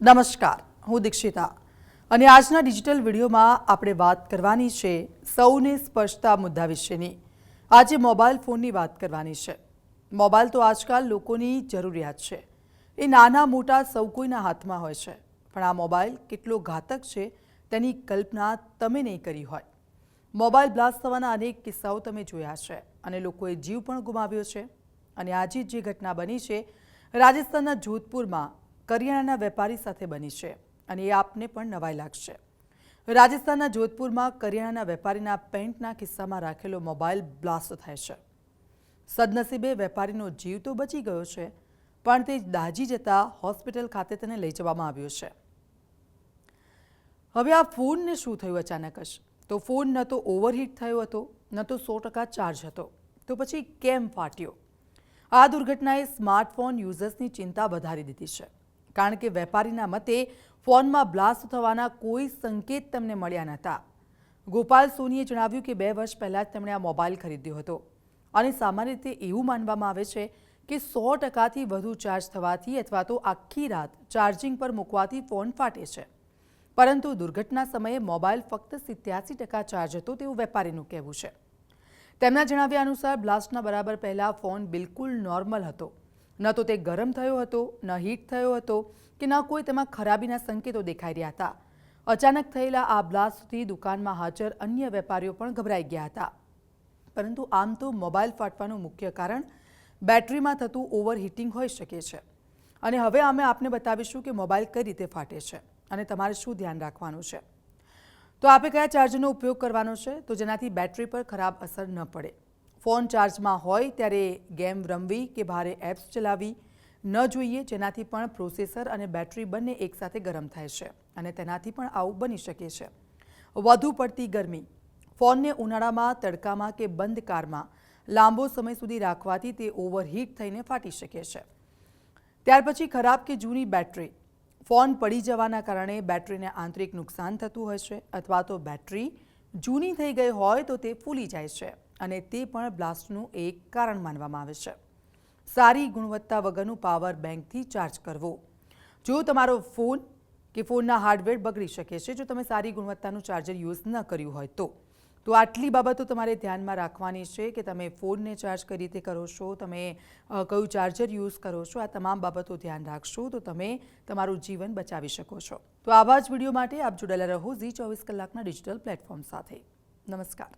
નમસ્કાર, હું દીક્ષિતા અને આજના ડિજિટલ વિડીયોમાં આપણે વાત કરવાની છે સૌને સ્પર્શતા મુદ્દા વિશેની। આજે મોબાઈલ ફોનની વાત કરવાની છે। મોબાઈલ તો આજકાલ લોકોની જરૂરિયાત છે। એ નાના મોટા સૌ કોઈના હાથમાં હોય છે, પણ આ મોબાઈલ કેટલો ઘાતક છે તેની કલ્પના તમે નહીં કરી હોય। મોબાઈલ બ્લાસ્ટ થવાના અનેક કિસ્સાઓ તમે જોયા છે અને લોકોએ જીવ પણ ગુમાવ્યો છે। અને આજે જે ઘટના બની છે રાજસ્થાનના જોધપુરમાં કરિયાણાના વેપારી સાથે બની છે અને એ આપને પણ નવાઈ લાગશે। રાજસ્થાનના જોધપુરમાં કરિયાણાના વેપારીના પેન્ટના ખિસ્સામાં રાખેલો મોબાઈલ બ્લાસ્ટ થાય છે। સદનસીબે વેપારીનો જીવ તો બચી ગયો છે, પણ તે દાઝી જતા હોસ્પિટલ ખાતે તેને લઈ જવામાં આવ્યો છે। હવે આ ફોનને શું થયું અચાનક જ? તો ફોન ન તો ઓવરહીટ થયો હતો, ન તો 100% ચાર્જ હતો, તો પછી કેમ ફાટ્યો? આ દુર્ઘટનાએ સ્માર્ટફોન યુઝર્સની ચિંતા વધારી દીધી છે, કારણ કે વેપારીના મતે ફોનમાં બ્લાસ્ટ થવાના કોઈ સંકેત તેમને મળ્યા નહોતા। ગોપાલ સોનીએ જણાવ્યું કે 2 વર્ષ પહેલાં જ તેમણે આ મોબાઈલ ખરીદ્યો હતો અને સામાન્ય રીતે એવું માનવામાં આવે છે કે 100%થી વધુ ચાર્જ થવાથી અથવા તો આખી રાત ચાર્જિંગ પર મૂકવાથી ફોન ફાટે છે, પરંતુ દુર્ઘટના સમયે મોબાઈલ ફક્ત 87% ચાર્જ હતો તેવું વેપારીનું કહેવું છે। તેમના જણાવ્યા અનુસાર બ્લાસ્ટના બરાબર પહેલાં ફોન બિલકુલ નોર્મલ હતો। ન તો તે ગરમ થયો હતો, ન હીટ થયો હતો કે ન કોઈ તેમાં ખરાબીના સંકેતો દેખાઈ રહ્યા હતા। અચાનક થયેલા આ બ્લાસ્ટથી દુકાનમાં હાજર અન્ય વેપારીઓ પણ ગભરાઈ ગયા હતા। પરંતુ આમ તો મોબાઈલ ફાટવાનું મુખ્ય કારણ બેટરીમાં થતું ઓવરહીટિંગ હોઈ શકે છે અને હવે અમે આપને બતાવીશું કે મોબાઈલ કઈ રીતે ફાટે છે અને તમારે શું ધ્યાન રાખવાનું છે। તો આપણે કયા ચાર્જરનો ઉપયોગ કરવાનો છે તો જેનાથી બેટરી પર ખરાબ અસર ન પડે। ફોન ચાર્જમાં હોય ત્યારે ગેમ રમવી કે ભારે એપ્સ ચલાવવી ન જોઈએ, જેનાથી પણ પ્રોસેસર અને બેટરી બંને એકસાથે ગરમ થાય છે અને તેનાથી પણ આવું બની શકે છે। વધુ પડતી ગરમી ફોનને ઉનાળામાં, તડકામાં કે બંધ કારમાં લાંબો સમય સુધી રાખવાથી તે ઓવરહીટ થઈને ફાટી શકે છે। ત્યાર પછી ખરાબ કે જૂની બેટરી ફોન પડી જવાના કારણે બેટરીને આંતરિક નુકસાન થતું હોય છે, અથવા તો બેટરી જૂની થઈ ગઈ હોય તો તે ફૂલી જાય છે અને તે પણ બ્લાસ્ટનું એક કારણ માનવામાં આવે છે। સારી ગુણવત્તા વગરનું પાવર બેંકથી ચાર્જ કરવો। જો તમારો ફોન કે ફોનના હાર્ડવેર બગડી શકે છે જો તમે સારી ગુણવત્તાનું ચાર્જર યુઝ ન કર્યું હોય તો આટલી બાબતો તમારે ધ્યાનમાં રાખવાની છે કે તમે ફોનને ચાર્જ કઈ રીતે કરો છો, તમે કયું ચાર્જર યુઝ કરો છો। આ તમામ બાબતો ધ્યાન રાખશો તો તમે તમારું જીવન બચાવી શકો છો। તો આવા જ વિડીયો માટે આપ જોડાયેલા રહો ઝી 24 કલાકના ડિજિટલ પ્લેટફોર્મ સાથે। નમસ્કાર।